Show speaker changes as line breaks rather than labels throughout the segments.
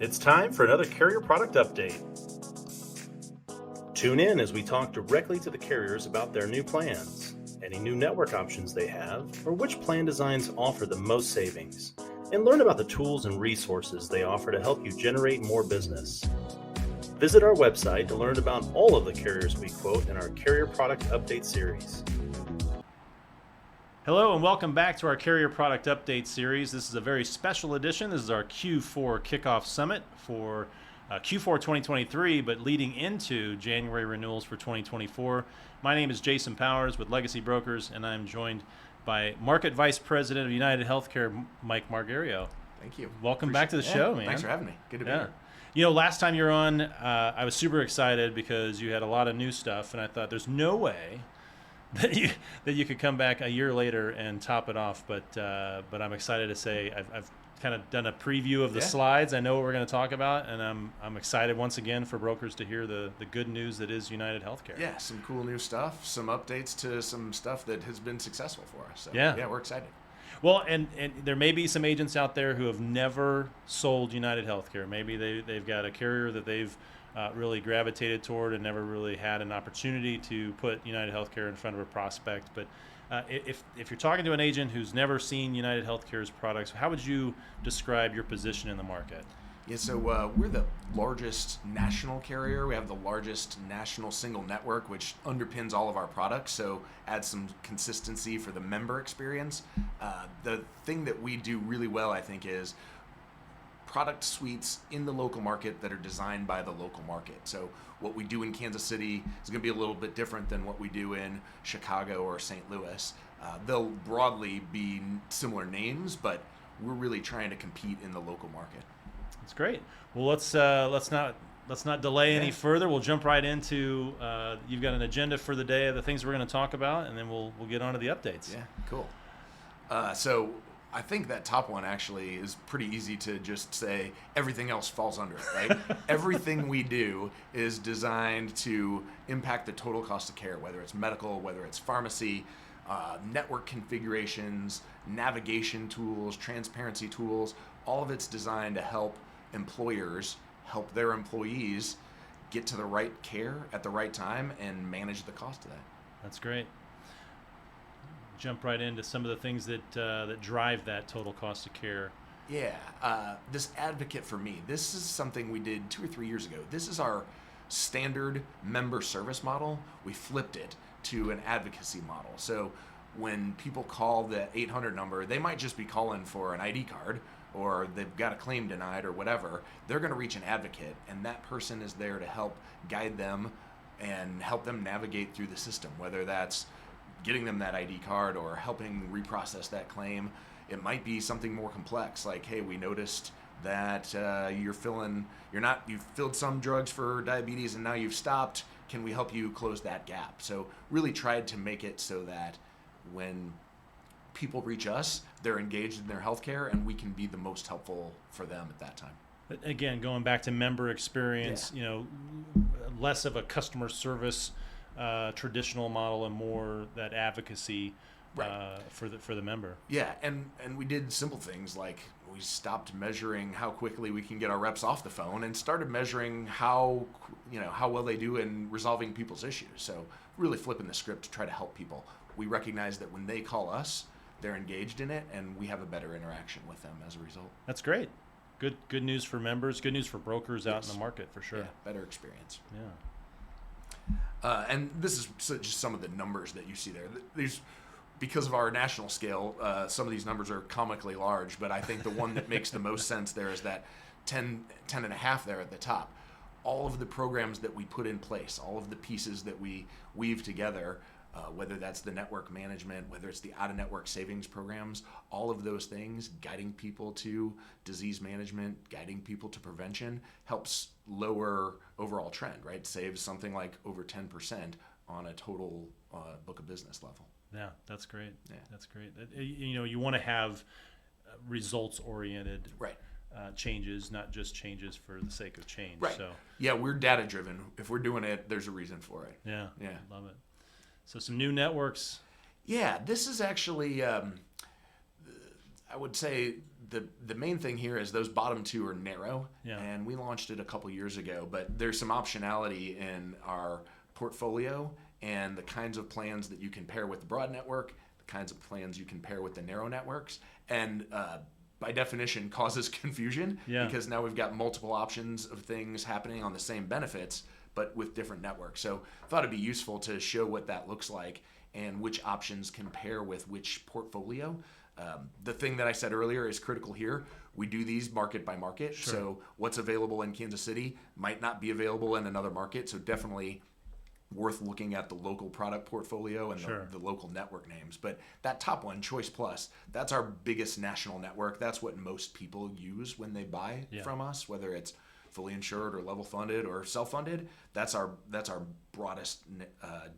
It's time for another carrier product update. Tune in as we talk directly to the carriers about their new plans, any new network options they have, or which plan designs offer the most savings, and learn about the tools and resources they offer to help you generate more business. Visit our website to learn about all of the carriers we quote in our Carrier Product Update series.
Hello and welcome back to our Carrier Product Update series. This is a very special edition. This is our Q4 Kickoff Summit for Q4 2023, but leading into January renewals for 2024. My name is Jason Powers with Legacy Brokers, and I'm joined by Market Vice President of United Healthcare, Mike Margario.
Thank you.
Welcome back to the show, man.
Thanks for having me. Good to be here.
You know, last time you were on, I was super excited because you had a lot of new stuff, and I thought there's no way that you could come back a year later and top it off. But I'm excited to say I've kind of done a preview of the slides. I know what we're going to talk about, and I'm excited once again for brokers to hear the good news that is United Healthcare.
Yeah, some cool new stuff, some updates to some stuff that has been successful for us. So,
yeah,
we're excited.
Well, and there may be some agents out there who have never sold United Healthcare. Maybe they've got a carrier that they've really gravitated toward and never really had an opportunity to put United Healthcare in front of a prospect. But if you're talking to an agent who's never seen United Healthcare's products, how would you describe your position in the market?
Yeah, so we're the largest national carrier. We have the largest national single network, which underpins all of our products, so adds some consistency for the member experience. The thing that we do really well, I think, is product suites in the local market that are designed by the local market. So what we do in Kansas City is going to be a little bit different than what we do in Chicago or St. Louis. They'll broadly be similar names, but we're really trying to compete in the local market.
That's great. Well, let's not delay any further. We'll jump right into. You've got an agenda for the day of the things we're going to talk about, and then we'll get on to the updates.
Yeah, cool. So I think that top one actually is pretty easy to just say everything else falls under it, right? Everything we do is designed to impact the total cost of care, whether it's medical, whether it's pharmacy, network configurations, navigation tools, transparency tools. All of it's designed to help employers help their employees get to the right care at the right time and manage the cost of that.
That's great. Jump right into some of the things that drive that total cost of care.
Yeah, this advocate for me, this is something we did 2 or 3 years ago. This is our standard member service model. We flipped it to an advocacy model. So when people call the 800 number, they might just be calling for an ID card, or they've got a claim denied or whatever. They're going to reach an advocate, and that person is there to help guide them and help them navigate through the system, whether that's getting them that ID card or helping reprocess that claim. It might be something more complex, like, hey, we noticed that you've filled some drugs for diabetes and now you've stopped. Can we help you close that gap? So really tried to make it so that when people reach us, they're engaged in their healthcare, and we can be the most helpful for them at that time.
But again, going back to member experience, less of a customer service traditional model and more that advocacy for the member.
Yeah, and we did simple things like we stopped measuring how quickly we can get our reps off the phone and started measuring how well they do in resolving people's issues. So really flipping the script to try to help people. We recognize that when they call us, they're engaged in it, and we have a better interaction with them as a result.
That's great. Good news for members. Good news for brokers out in the market for sure.
Yeah, better experience.
Yeah.
And this is just some of the numbers that you see there. These, because of our national scale, some of these numbers are comically large, but I think the one that makes the most sense there is that 10 and a half there at the top. All of the programs that we put in place, all of the pieces that we weave together, whether that's the network management, whether it's the out-of-network savings programs, all of those things, guiding people to disease management, guiding people to prevention, helps lower overall trend, right? Saves something like over 10% on a total book of business level.
Yeah, that's great.
Yeah.
That's great. You want to have results-oriented changes, not just changes for the sake of change.
Right.
So
yeah, we're data-driven. If we're doing it, there's a reason for it.
Yeah. Love it. So some new networks.
Yeah, this is actually, I would say, the main thing here is those bottom two are narrow, and we launched it a couple years ago. But there's some optionality in our portfolio and the kinds of plans that you can pair with the broad network, the kinds of plans you can pair with the narrow networks, and by definition causes confusion because now we've got multiple options of things happening on the same benefits, but with different networks. So I thought it'd be useful to show what that looks like and which options can pair with which portfolio. The thing that I said earlier is critical here. We do these market by market. Sure. So what's available in Kansas City might not be available in another market. So definitely worth looking at the local product portfolio and the local network names. But that top one, Choice Plus, that's our biggest national network. That's what most people use when they buy from us, whether it's fully insured or level funded or self-funded. That's our broadest,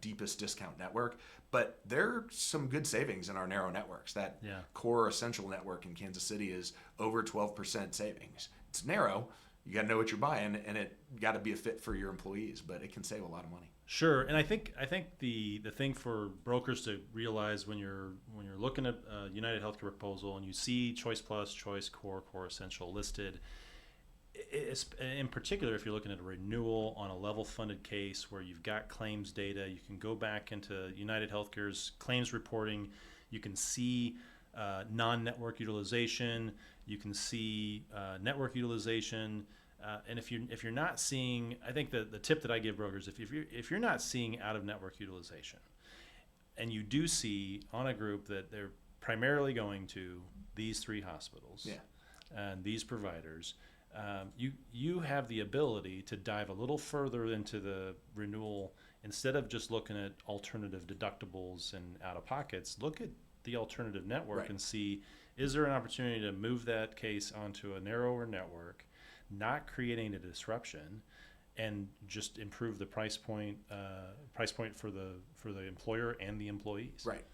deepest discount network. But there's some good savings in our narrow networks. That core essential network in Kansas City is over 12% savings. It's narrow. You got to know what you're buying, and it got to be a fit for your employees, but it can save a lot of money.
Sure, and I think the thing for brokers to realize when you're looking at a United Healthcare proposal and you see Choice Plus, Choice Core, Core Essential listed, in particular, if you're looking at a renewal on a level funded case where you've got claims data, you can go back into United Healthcare's claims reporting. You can see non-network utilization. You can see network utilization. And if you're not seeing, I think the tip that I give brokers, if you're not seeing out of network utilization, and you do see on a group that they're primarily going to these three hospitals and these providers. You have the ability to dive a little further into the renewal instead of just looking at alternative deductibles and out-of-pockets. Look at the alternative network and see, is there an opportunity to move that case onto a narrower network, not creating a disruption, and just improve the price point for the employer and the employees.
Right.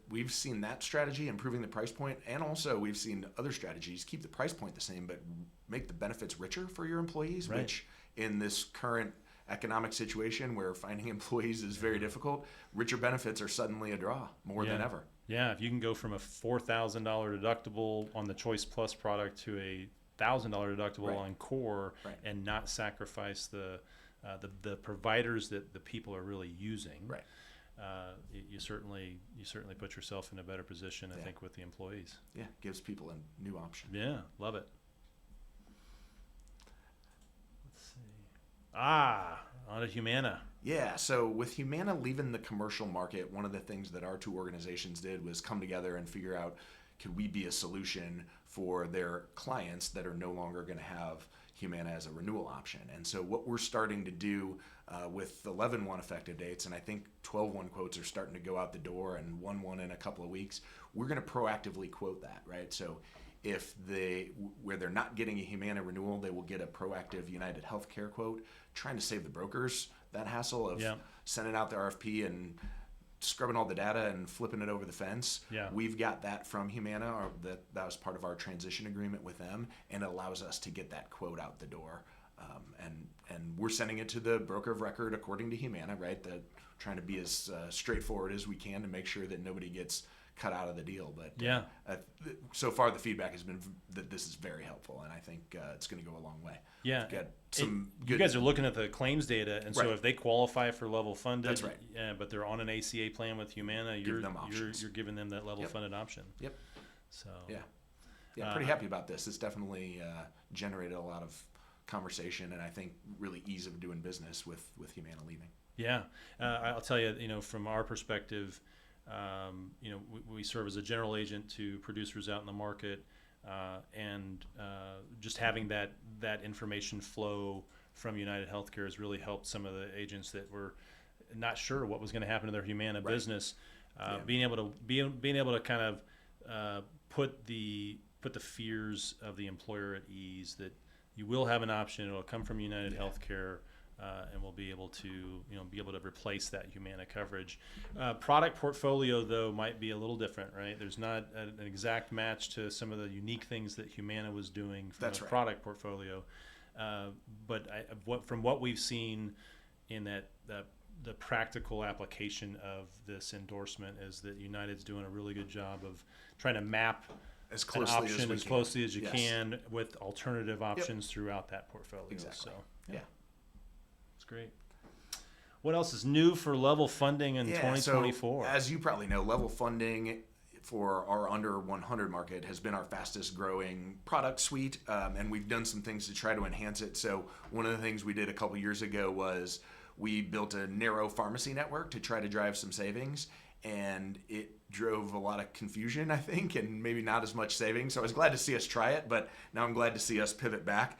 We've seen that strategy, improving the price point, and also we've seen other strategies keep the price point the same, but make the benefits richer for your employees, which in this current economic situation where finding employees is very difficult, richer benefits are suddenly a draw more than ever.
Yeah, if you can go from a $4,000 deductible on the Choice Plus product to a $1,000 deductible on Core and not sacrifice the providers that the people are really using, you certainly put yourself in a better position, I think, with the employees.
Yeah, gives people a new option.
Yeah, love it. Let's see. On to Humana.
Yeah, so with Humana leaving the commercial market, one of the things that our two organizations did was come together and figure out, could we be a solution for their clients that are no longer going to have Humana as a renewal option? And so what we're starting to do with 11/1 effective dates, and I think 12/1 quotes are starting to go out the door, and 1/1 in a couple of weeks, we're going to proactively quote that, right? So if where they're not getting a Humana renewal, they will get a proactive United Healthcare quote, trying to save the brokers that hassle of sending out the RFP and scrubbing all the data and flipping it over the fence. We've got that from Humana, or that was part of our transition agreement with them, and it allows us to get that quote out the door. And we're sending it to the broker of record according to Humana, right? That trying to be as straightforward as we can to make sure that nobody gets cut out of the deal. But so far the feedback has been that this is very helpful, and I think it's going to go a long way.
Yeah. You guys are looking at the claims data, and so if they qualify for level funded,
that's right.
But they're on an ACA plan with Humana, you're giving them that level funded option.
Yep.
So
pretty happy about this. It's definitely generated a lot of conversation, and I think really ease of doing business with Humana leaving.
Yeah, I'll tell you, from our perspective, we serve as a general agent to producers out in the market. And just having that information flow from United Healthcare has really helped some of the agents that were not sure what was going to happen to their Humana business. Being able to kind of put the fears of the employer at ease, that you will have an option. It will come from United Healthcare. And we'll be able to replace that Humana coverage. Product portfolio, though, might be a little different, right? There's not an exact match to some of the unique things that Humana was doing from a product portfolio. But from what we've seen in the practical application of this endorsement is that United's doing a really good job of trying to map
as
an
closely
option
as
as closely as you
Yes.
can with alternative options throughout that portfolio.
Exactly.
So
Yeah.
it's great. What else is new for level funding in 2024?
So, as you probably know, level funding for our under 100 market has been our fastest growing product suite, and we've done some things to try to enhance it. So one of the things we did a couple years ago was we built a narrow pharmacy network to try to drive some savings, and it drove a lot of confusion, I think, and maybe not as much savings. So I was glad to see us try it, but now I'm glad to see us pivot back.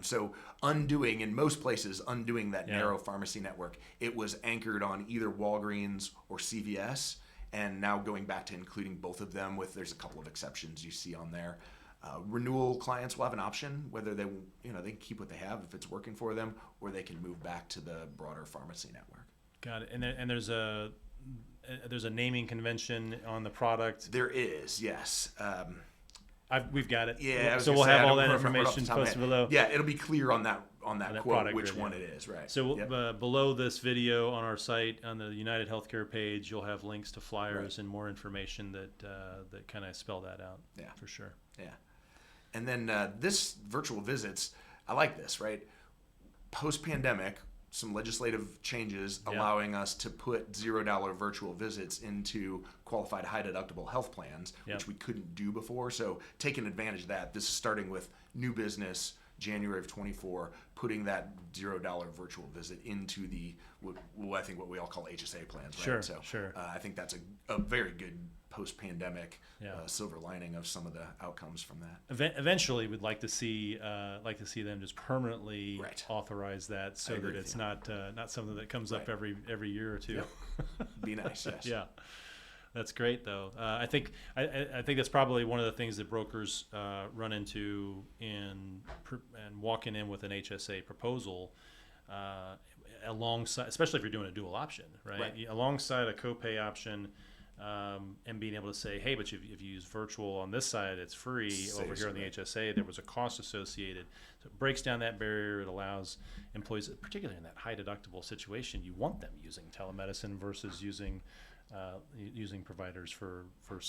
So undoing, in most places, undoing that narrow pharmacy network, it was anchored on either Walgreens or CVS, and now going back to including both of them there's a couple of exceptions you see on there. Renewal clients will have an option whether they can keep what they have if it's working for them, or they can move back to the broader pharmacy network.
Got it. And there's a naming convention on the product.
There is, yes.
We've got it.
Yeah.
So we'll have all that information posted below.
Yeah, it'll be clear on that quote which
grid,
one it is, right?
So below this video on our site, on the United Healthcare page, you'll have links to flyers and more information that kind of spell that out.
Yeah,
for sure.
Yeah, and then this virtual visits, I like this, right? Post-pandemic, some legislative changes allowing us to put $0 virtual visits into qualified high deductible health plans, which we couldn't do before. So taking advantage of that, this is starting with new business January of 24, putting that $0 virtual visit into I think what we all call HSA plans, right?
Sure.
I think that's a very good post-pandemic silver lining of some of the outcomes from that.
Eventually, we'd like to see them just permanently authorize that, so that it's not something that comes up every year or two.
Be nice, yes.
Yeah. That's great, though. I think that's probably one of the things that brokers run into in walking in with an HSA proposal, alongside, especially if you're doing a dual option, right? Alongside a copay option, and being able to say, hey, but if you use virtual on this side, it's free. Over here on the HSA, there was a cost associated. So it breaks down that barrier. It allows employees, particularly in that high deductible situation, you want them using telemedicine versus using providers for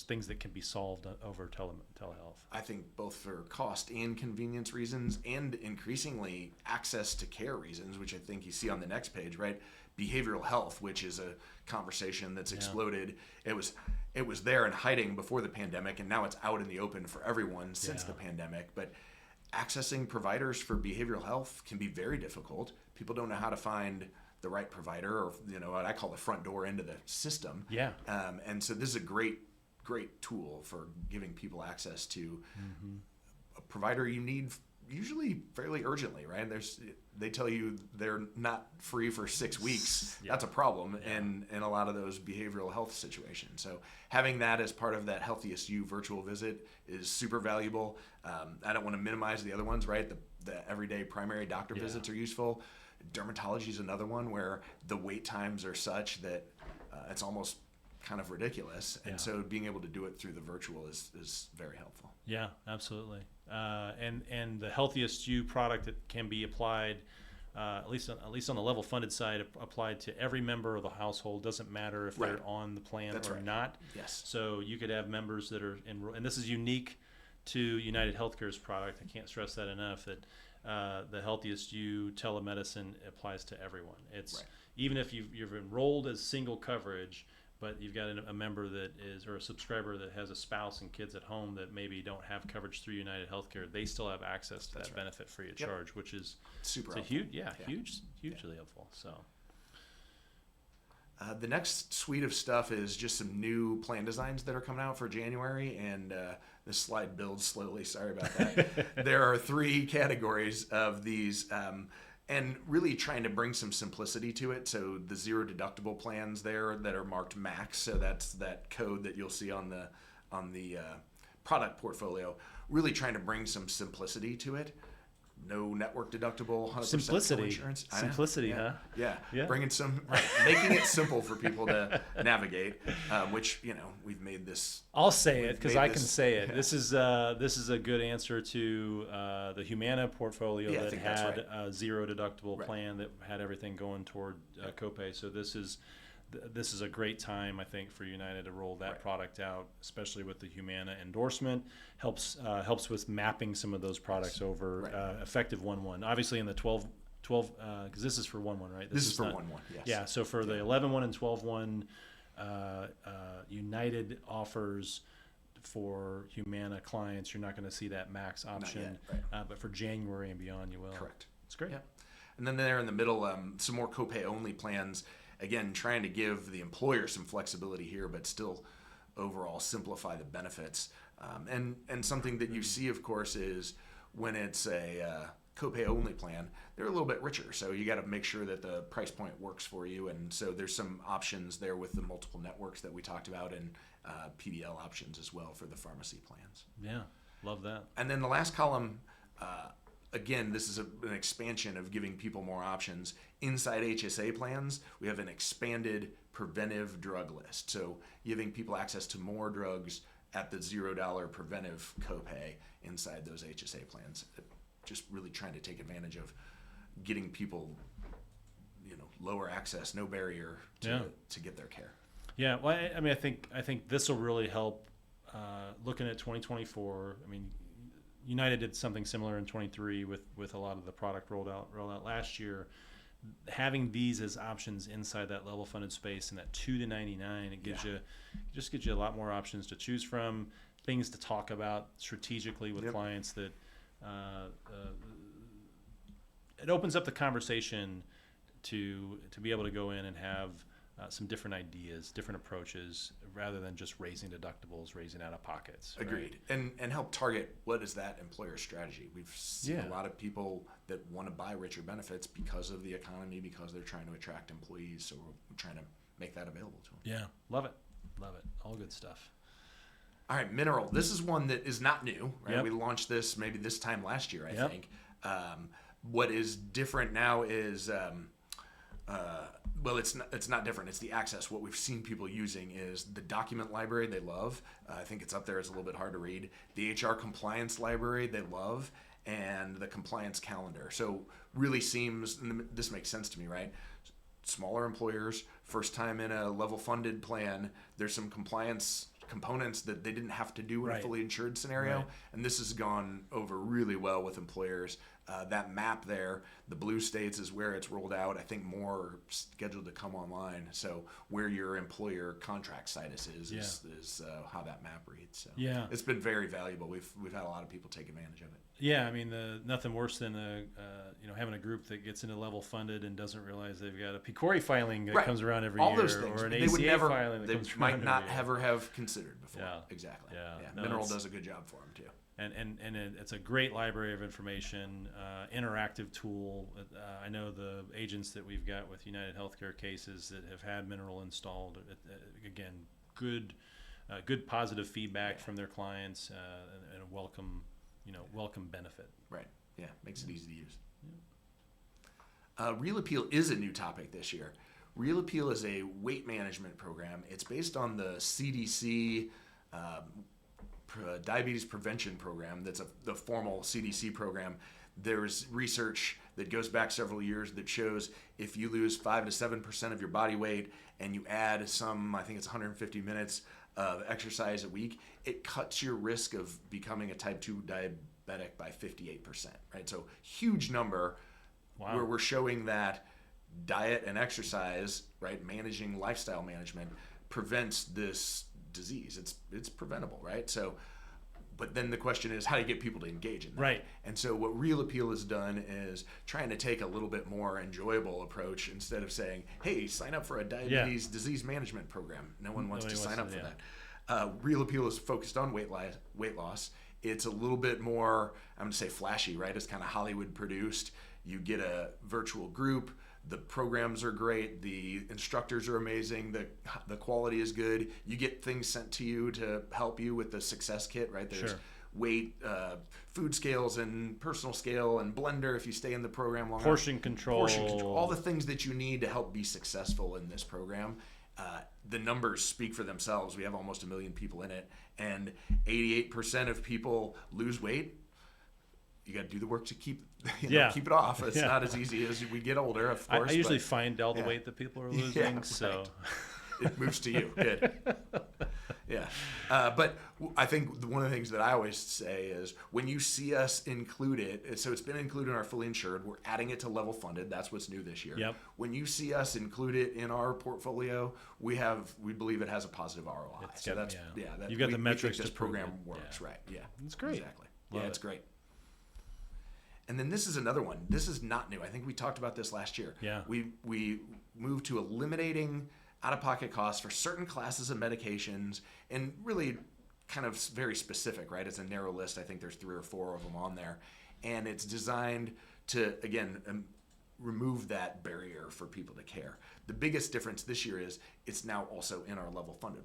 things that can be solved over telehealth.
I think both for cost and convenience reasons, and increasingly access to care reasons, which I think you see on the next page, right? Behavioral health, which is a conversation that's exploded. It was there and hiding before the pandemic, and now it's out in the open for everyone since the pandemic. But accessing providers for behavioral health can be very difficult. People don't know how to find the right provider, or what I call the front door into the system. Yeah. And so this is a great tool for giving people access to a provider you need usually fairly urgently, right? They tell you they're not free for 6 weeks. That's a problem in a lot of those behavioral health situations. So having that as part of that Healthiest You virtual visit is super valuable. I don't want to minimize the other ones, right? The everyday primary doctor visits are useful. Dermatology is another one where the wait times are such that it's almost kind of ridiculous. And so being able to do it through the virtual is very helpful.
Yeah, absolutely. And the Healthiest You product that can be applied, at least on the level funded side, applied to every member of the household. Doesn't matter if they're on the plan or not.
Yes.
So you could have members that are enrolled, and this is unique to United Healthcare's product. I can't stress that enough, that the Healthiest You telemedicine applies to everyone. It's even if you've enrolled as single coverage, but you've got a member that is, or a subscriber that has a spouse and kids at home that maybe don't have coverage through United Healthcare, they still have access to that benefit free of charge, which is
super
helpful. Hugely helpful. So
the next suite of stuff is just some new plan designs that are coming out for January, and this slide builds slowly. Sorry about that. There are 3 categories of these. And really trying to bring some simplicity to it. So the 0 deductible plans there that are marked max. So that's that code that you'll see on the product portfolio. Really trying to bring some simplicity to it. No network deductible, 100% insurance.
Simplicity, huh?
Yeah. Bringing making it simple for people to navigate. Which we've made this.
I'll say it because I can say it. Yeah. This is a good answer to the Humana portfolio that had a 0 deductible plan that had everything going toward copay. So this is this is a great time, I think, for United to roll that
Right.
product out, especially with the Humana endorsement. Helps with mapping some of those products over
Right.
effective 1/1. Obviously, in the 12 because this is for 1/1, right?
This is for
not,
1/1, yes.
Yeah, so for the 11/1 and 12/1, United offers for Humana clients, you're not going to see that max option,
yet, right.
but for January and beyond, you will.
Correct.
It's great.
Yeah. And then there in the middle, some more copay only plans. Again, trying to give the employer some flexibility here, but still overall simplify the benefits. And something that you see, of course, is when it's a copay only plan, they're a little bit richer. So you got to make sure that the price point works for you. And so there's some options there with the multiple networks that we talked about, and PBL options as well for the pharmacy plans.
Yeah, love that.
And then the last column, again, this is an expansion of giving people more options. Inside HSA plans, we have an expanded preventive drug list. So giving people access to more drugs at the $0 preventive copay inside those HSA plans. Just really trying to take advantage of getting people, lower access, no barrier to get their care.
Yeah, well, I mean, I think this will really help. Looking at 2024, I mean, United did something similar in 23 with a lot of the product rolled out last year. Having these as options inside that level funded space and that $2 to $99, it gives you a lot more options to choose from, things to talk about strategically with clients that it opens up the conversation to be able to go in and have some different ideas, different approaches, rather than just raising deductibles, raising out of pockets. Right?
Agreed. And help target what is that employer strategy. We've seen a lot of people that want to buy richer benefits because of the economy, because they're trying to attract employees. So we're trying to make that available to them.
Yeah, love it. All good stuff.
All right, Mineral. This is one that is not new, right?
Yep.
We launched this maybe this time last year, I think. What is different now is, well, it's not different. It's the access. What we've seen people using is the document library they love. I think it's up there. It's a little bit hard to read. The HR compliance library they love, and the compliance calendar. So really seems, and this makes sense to me, right? Smaller employers, first time in a level funded plan, there's some compliance components that they didn't have to do in a fully insured scenario.
Right.
And this has gone over really well with employers. That map there, the blue states is where it's rolled out. I think more are scheduled to come online. So where your employer contract situs is how that map reads. So it's been very valuable. We've had a lot of people take advantage of it.
Yeah, I mean, nothing worse than having a group that gets into level funded and doesn't realize they've got a PCORI filing that comes around every
All
year,
those things.
or an
they
ACA
would never,
filing that
they
comes around
might not
every year.
ever have considered before.
Yeah.
Exactly.
Yeah. No,
Mineral does a good job for them too.
And it's a great library of information, interactive tool. I know the agents that we've got with United Healthcare cases that have had Mineral installed. Again, good positive feedback from their clients, and a welcome benefit.
Right. Yeah. Makes it easy to use. Real Appeal is a new topic this year. Real Appeal is a weight management program. It's based on the CDC diabetes prevention program. That's the formal CDC program. There's research that goes back several years that shows if you lose 5 to 7% of your body weight and you add I think it's 150 minutes of exercise a week, it cuts your risk of becoming a type 2 diabetic by 58%, right? So huge number.
Wow.
Where we're showing that diet and exercise, right, managing lifestyle management prevents this disease. It's preventable, right? So, but then the question is, how do you get people to engage in that?
Right.
And so what Real Appeal has done is trying to take a little bit more enjoyable approach instead of saying, hey, sign up for a diabetes disease management program. No one wants to sign up for that. Real Appeal is focused on weight loss. It's a little bit more, I'm going to say flashy, right? It's kind of Hollywood produced. You get a virtual group. The programs are great. The instructors are amazing. The quality is good. You get things sent to you to help you with the success kit, right? There's weight, food scales and personal scale and blender if you stay in the program long enough.
Portion control.
All the things that you need to help be successful in this program. The numbers speak for themselves. We have almost 1 million people in it, and 88% of people lose weight. you got to do the work to keep
Yeah.
keep it off. It's
Yeah.
not as easy as we get older, of course.
I usually
but
find all the
yeah.
weight that people are losing, so
it moves to you. Good. Yeah. But I think one of the things that I always say is when you see us include it, so it's been included in our fully insured, we're adding it to level funded. That's what's new this year.
Yep.
When you see us include it in our portfolio, we believe it has a positive ROI.
It's
So
got-
that's,
yeah.
that
You've got the
we
metrics
think this
to prove
program
it.
works,
Yeah.
right? Yeah.
It's great.
Exactly.
Love
Yeah, it's
it.
great. And then this is another one. This is not new. I think we talked about this last year.
Yeah.
We moved to eliminating out-of-pocket costs for certain classes of medications, and really kind of very specific, right? It's a narrow list. I think there's 3 or 4 of them on there. And it's designed to, again, remove that barrier for people to care. The biggest difference this year is it's now also in our level funded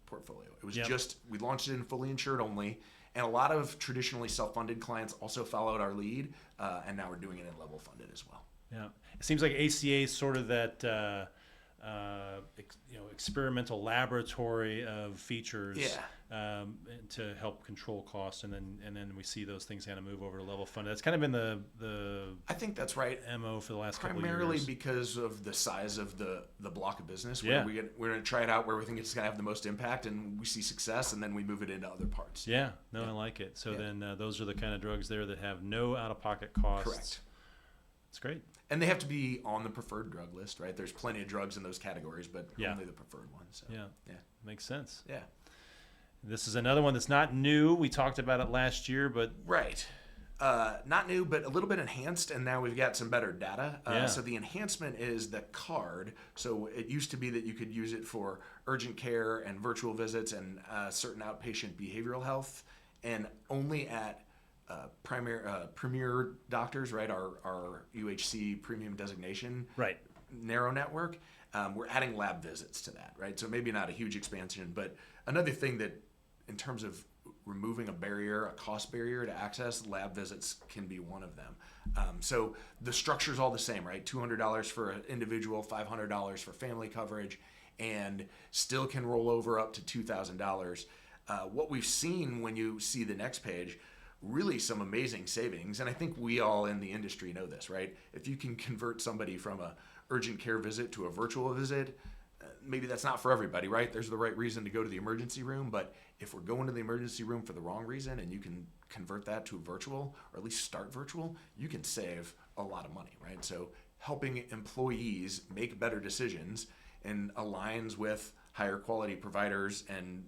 portfolio. It was
Yep.
we launched it in fully insured only, and a lot of traditionally self-funded clients also followed our lead, and now we're doing it in level funded as well.
Yeah, it seems like ACA is sort of that experimental laboratory of features to help control costs, and then we see those things kind of move over to level funded. That's kind of been the
I think that's right.
MO for the last couple of
Primarily
years.
because of the size of the block of business.
Yeah.
We're going to try it out where we think it's going to have the most impact, and we see success, and then we move it into other parts.
Yeah, no, I like it. So then those are the kind of drugs there that have no out-of-pocket costs.
Correct.
It's great.
And they have to be on the preferred drug list, right? There's plenty of drugs in those categories, but only the preferred ones. So,
Yeah, makes sense.
Yeah.
This is another one that's not new. We talked about it last year, but
Right. Not new, but a little bit enhanced, and now we've got some better data. So the enhancement is the card. So it used to be that you could use it for urgent care and virtual visits and certain outpatient behavioral health, and only at premier doctors, right? Our UHC premium designation,
right.
narrow network. We're adding lab visits to that, right? So maybe not a huge expansion, but another thing that, in terms of removing a cost barrier to access, lab visits can be one of them. So the structure's all the same, right? $200 for an individual, $500 for family coverage, and still can roll over up to $2,000. What we've seen when you see the next page, really some amazing savings, and I think we all in the industry know this, right? If you can convert somebody from a urgent care visit to a virtual visit, maybe that's not for everybody, right? There's the right reason to go to the emergency room, but if we're going to the emergency room for the wrong reason and you can convert that to virtual, or at least start virtual, you can save a lot of money, right? So helping employees make better decisions and aligns with higher quality providers and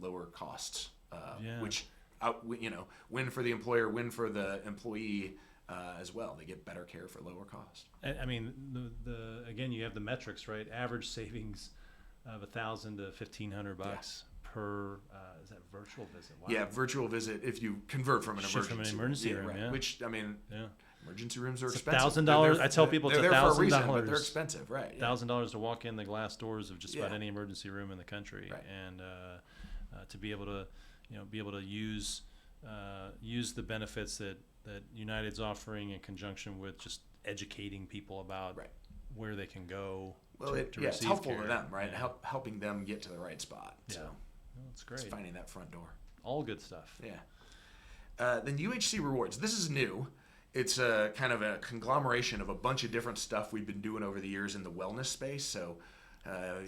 lower costs, which win for the employer, win for the employee as well. They get better care for lower cost.
I mean, the again, you have the metrics, right? Average savings of $1,000 to $1,500 per is that virtual visit? Wow.
Yeah, virtual visit if you convert from an emergency
room.
right.
Yeah.
Which emergency rooms are
It's
expensive.
$1,000. I tell people it's
they're there for a reason,
$1,000.
but they're expensive, right? Yeah.
$1,000 to walk in the glass doors of just about any emergency room in the country,
right.
And to be able to use the benefits that United's offering in conjunction with just educating people about where they can go.
Well,
to
it's
receive
helpful
care.
to them, right?
Yeah.
Helping them get to the right spot.
Yeah.
So
That's great.
it's finding that front door.
All good stuff.
Yeah. Then UHC Rewards. This is new. It's a kind of a conglomeration of a bunch of different stuff we've been doing over the years in the wellness space. So,
kind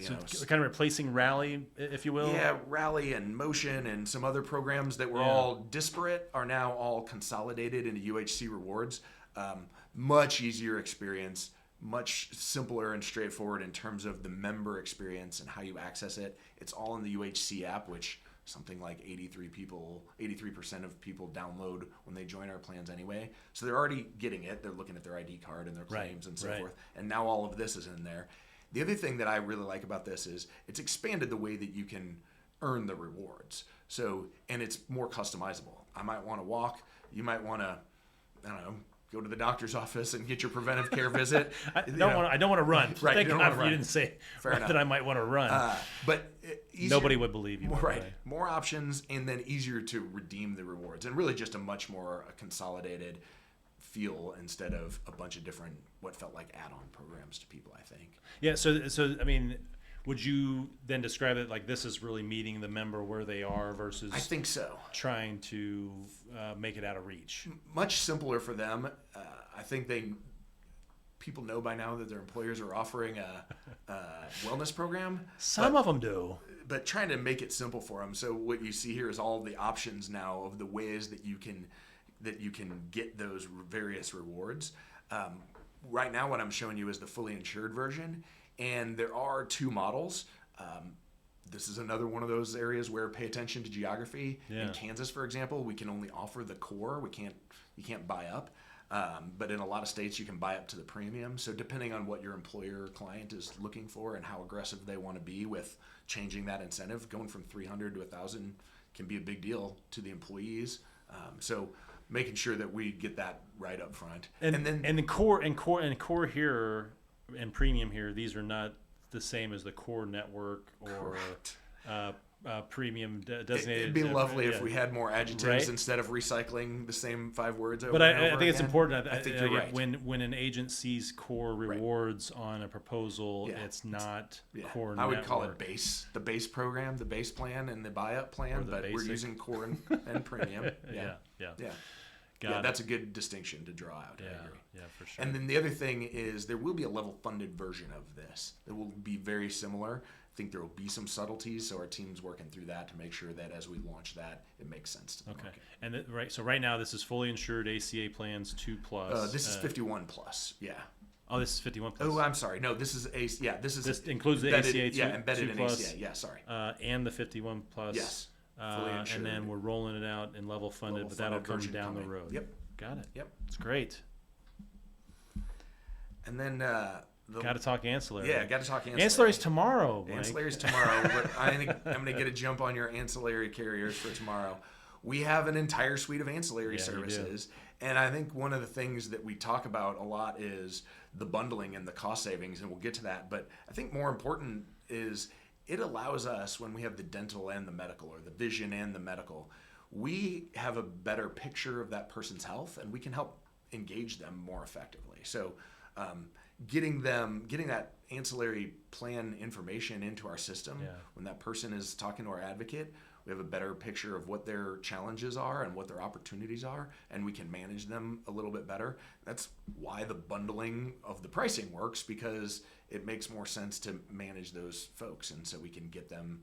of replacing Rally, if you will.
Yeah, Rally and Motion and some other programs that were all disparate are now all consolidated into UHC Rewards. Much easier experience, much simpler and straightforward in terms of the member experience and how you access it. It's all in the UHC app, which something like 83% of people download when they join our plans anyway. So they're already getting it. They're looking at their ID card and their claims and so forth. And now all of this is in there. The other thing that I really like about this is it's expanded the way that you can earn the rewards. So, and it's more customizable. I might want to walk. You might want to, I don't know, go to the doctor's office and get your preventive care visit.
I don't want to run.
Right,
Thank
you don't
God
wanna
you
run.
didn't say
Fair
that I might want to run.
But easier,
Nobody would believe you.
Right. More options, and then easier to redeem the rewards, and really just a much more consolidated feel instead of a bunch of different what felt like add-on programs to people, I think.
Yeah. So I mean, would you then describe it like this is really meeting the member where they are versus
I think so.
trying to make it out of reach?
Much simpler for them. I think people know by now that their employers are offering a wellness program.
Some of them do.
But trying to make it simple for them. So what you see here is all the options now of the ways that you can get those various rewards. Right now, what I'm showing you is the fully insured version, and there are two models. This is another one of those areas where pay attention to geography.
Yeah.
In Kansas, for example, we can only offer the core. You can't buy up. But in a lot of states, you can buy up to the premium. So depending on what your employer or client is looking for and how aggressive they want to be with changing that incentive, going from 300 to 1,000 can be a big deal to the employees. So making sure that we get that right up front.
And the core here and premium here, these are not the same as the core network or premium designated.
It'd be lovely if
yeah.
we had more adjectives
Right?
instead of recycling the same 5 words over
But
and over
I think it's
again.
important.
I think you're right.
When an agent sees core rewards on a proposal,
Yeah.
it's not
Yeah.
core.
I would call it
network.
the base program, the base plan, and the buy-up plan,
the
but we're
basic.
using core and premium.
Yeah. Got
Yeah,
it.
that's a good distinction to draw out.
Yeah,
I agree.
yeah, for sure.
And then the other thing is there will be a level-funded version of this. It will be very similar. I think there will be some subtleties, so our team's working through that to make sure that as we launch that, it makes sense to the
Okay.
market.
And so right now this is fully insured ACA plans 2+.
This is 51 plus. Yeah.
Oh, this is 51 plus.
Oh, I'm sorry. No, this is
This includes the
embedded,
ACA 2,
yeah, embedded
2
in
plus,
ACA. Yeah, sorry.
and the 51 plus.
Yes. Fully insured.
And then we're rolling it out in level funded,
Level
but that'll
funded
come
version
down the
coming.
road.
Yep.
Got it.
Yep.
It's great.
And then
Got to talk ancillary.
Yeah, got to talk ancillary.
Ancillary's tomorrow, Mike.
Ancillary's tomorrow, but I think I'm going to get a jump on your ancillary carriers for tomorrow. We have an entire suite of ancillary
Yeah, you do.
services, and I think one of the things that we talk about a lot is the bundling and the cost savings, and we'll get to that. But I think more important is it allows us, when we have the dental and the medical, or the vision and the medical, we have a better picture of that person's health, and we can help engage them more effectively. So getting that ancillary plan information into our system,
Yeah.
when that person is talking to our advocate, we have a better picture of what their challenges are and what their opportunities are, and we can manage them a little bit better. That's why the bundling of the pricing works, because it makes more sense to manage those folks, and so we can get them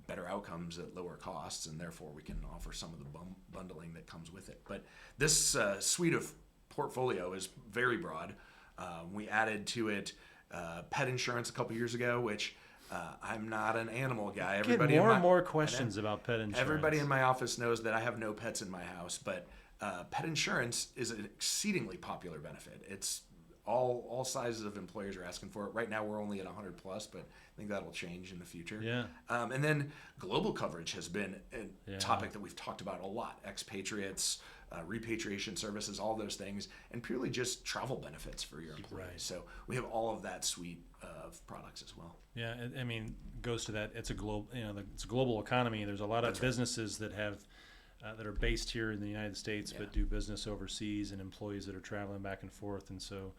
better outcomes at lower costs, and therefore we can offer some of the bundling that comes with it. But this suite of portfolio is very broad. We added to it pet insurance a couple years ago, which I'm not an animal guy.
Get more and more questions about pet insurance.
Everybody in my office knows that I have no pets in my house, but pet insurance is an exceedingly popular benefit. It's all sizes of employers are asking for it. Right now we're only at 100 plus, but I think that'll change in the future.
Yeah.
And then global coverage has been a
Yeah.
topic that we've talked about a lot. Expatriates, repatriation services, all those things, and purely just travel benefits for your employees.
Right.
So we have all of that suite of products as well.
Yeah, I mean, goes to that. It's a it's a global economy. There's a lot of
That's right.
businesses that have that are based here in the United States,
Yeah.
but do business overseas, and employees that are traveling back and forth. And so,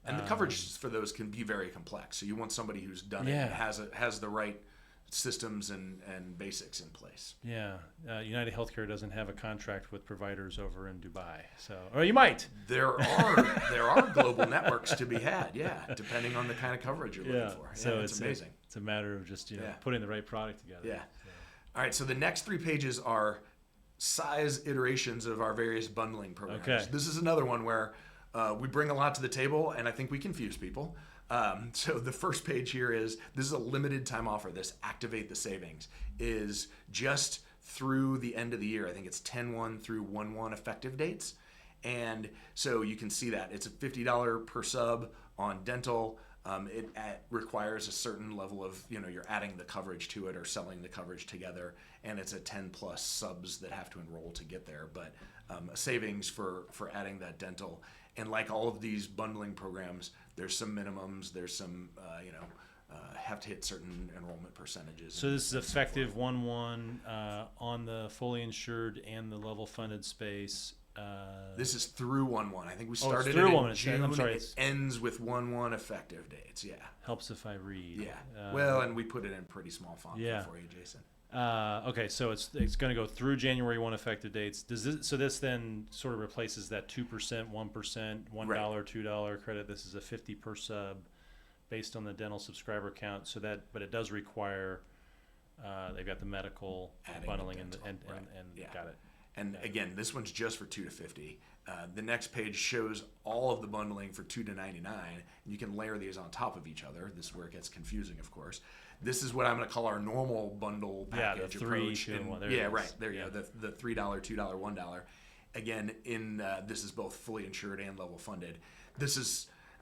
And the coverage for those can be very complex. So you want somebody who's done it
Yeah.
and has the right systems and basics in place.
yeah, United Healthcare doesn't have a contract with providers over in Dubai, so or you might.
There are global networks to be had, yeah, depending on the kind of coverage you're looking for. Yeah,
so
it's amazing.
It's a matter of just
Yeah.
putting the right product together.
Yeah. All right, so the next 3 pages are size iterations of our various bundling programs.
Okay.
This is another one where we bring a lot to the table, and I think we confuse people. So the first page here this is a limited time offer. This Activate the Savings is just through the end of the year. I think it's 10/1 through 1/1 effective dates. And so you can see that it's a $50 per sub on dental. It requires a certain level of, you're adding the coverage to it or selling the coverage together, and it's a 10 plus subs that have to enroll to get there. But a savings for adding that dental. And like all of these bundling programs, there's some minimums, there's some, have to hit certain enrollment percentages.
So this is effective 1/1 on the fully insured and the level funded space.
This is through 1/1. I think we
it's
started
through
it
1/1.
in June.
I'm sorry,
It ends with 1/1 effective dates. Yeah.
helps if I read.
Yeah. Well, and we put it in pretty small font for you, Jason.
Okay, so it's going to go through January 1 effective dates. This then sort of replaces that 2%, 1%, $1, $2 credit. This is a 50 per sub based on the dental subscriber count. But it does require they've got the medical
Adding
bundling
the dental,
and got it.
And again, this one's just for 2 to 50. The next page shows all of the bundling for 2 to 99. And you can layer these on top of each other. This is where it gets confusing, of course. This is what I'm going to call our normal bundle package
the 3,
approach.
2, and 1.
There you go. The $3, $2, $1. Again, this is both fully insured and level funded. I'm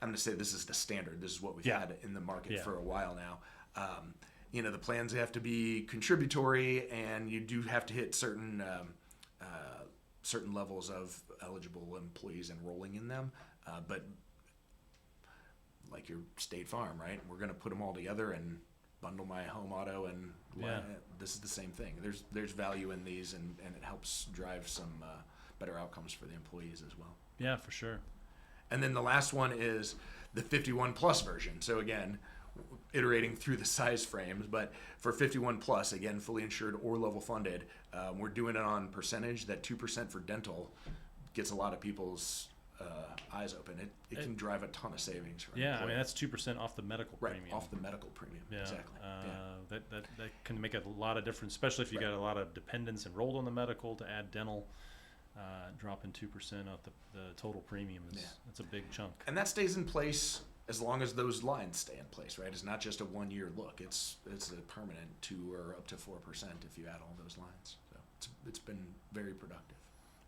going to say this is the standard. This is what we've had in the market for a while now. The plans have to be contributory, and you do have to hit certain levels of eligible employees enrolling in them. But like your State Farm, right? We're going to put them all together and bundle my home auto, and this is the same thing. There's value in these, and it helps drive some better outcomes for the employees as well.
Yeah, for sure.
And then the last one is the 51 plus version. So again, iterating through the size frames, but for 51 plus, again, fully insured or level funded, we're doing it on percentage. That 2% for dental gets a lot of people's eyes open. It can drive a ton of savings for an employer.
I mean, that's 2% off the medical premium.
Right, off the medical premium.
Yeah,
exactly.
That can make a lot of difference, especially if you got a lot of dependents enrolled on the medical. To add dental, dropping 2% off the total premium that's a big chunk.
And that stays in place as long as those lines stay in place, right? It's not just a 1 year look. It's a permanent 2 or up to 4% if you add all those lines. So it's been very productive.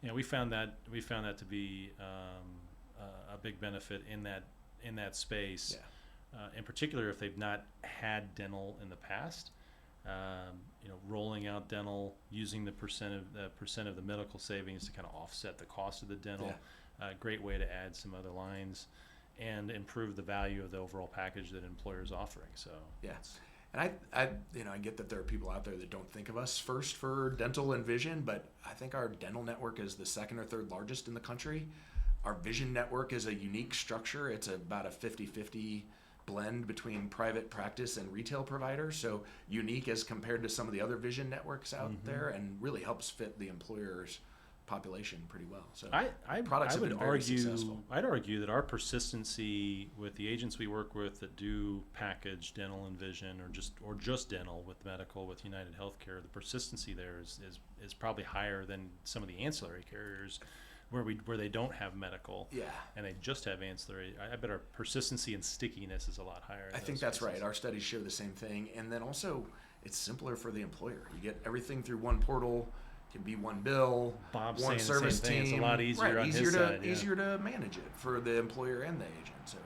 Yeah, we found that to be a big benefit in that space. In particular, if they've not had dental in the past, rolling out dental, using the percent of the medical savings to kind of offset the cost of the dental. Great way to add some other lines and improve the value of the overall package that an employer is offering. So
and I get that there are people out there that don't think of us first for dental and vision, but I think our dental network is the second or third largest in the country. Our vision network is a unique structure. It's about a 50-50 blend between private practice and retail providers, so unique as compared to some of the other vision networks out there, and really helps fit the employer's population pretty well. So products have been very successful.
I'd argue that our persistency with the agents we work with that do package dental and vision, or just dental with medical with United Healthcare, the persistency there is probably higher than some of the ancillary carriers where they don't have medical and they just have ancillary. I bet our persistency and stickiness is a lot higher.
I think that's right. Our studies show the same thing, and then also it's simpler for the employer. You get everything through one portal. Can be one bill,
Bob's
one
saying
service
the same thing.
team.
It's a lot easier on his side.
Easier to manage it for the employer and the agent. So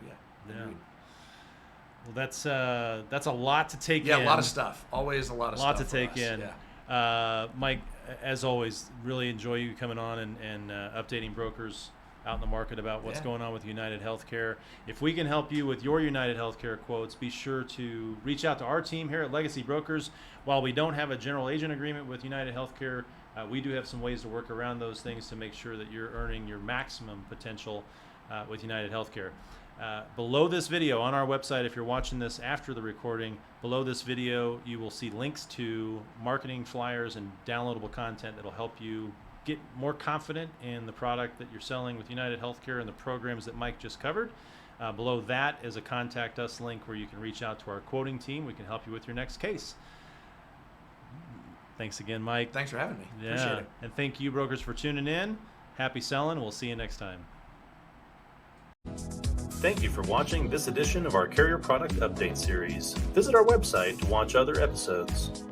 Well, that's a lot to take in.
Yeah, a lot of stuff. Always a lot of stuff.
A lot to take in.
Yeah.
Mike, as always, really enjoy you coming on and updating brokers out in the market about what's going on with United Healthcare. If we can help you with your United Healthcare quotes, be sure to reach out to our team here at Legacy Brokers. While we don't have a general agent agreement with United Healthcare, we do have some ways to work around those things to make sure that you're earning your maximum potential with United Healthcare. Below this video on our website, if you're watching this after the recording, below this video you will see links to marketing flyers and downloadable content that'll help you get more confident in the product that you're selling with United Healthcare and the programs that Mike just covered. Below that is a contact us link where you can reach out to our quoting team. We can help you with your next case. Thanks again, Mike.
Thanks for having me.
Yeah.
Appreciate it.
And thank you, brokers, for tuning in. Happy selling. We'll see you next time.
Thank you for watching this edition of our Carrier Product Update Series. Visit our website to watch other episodes.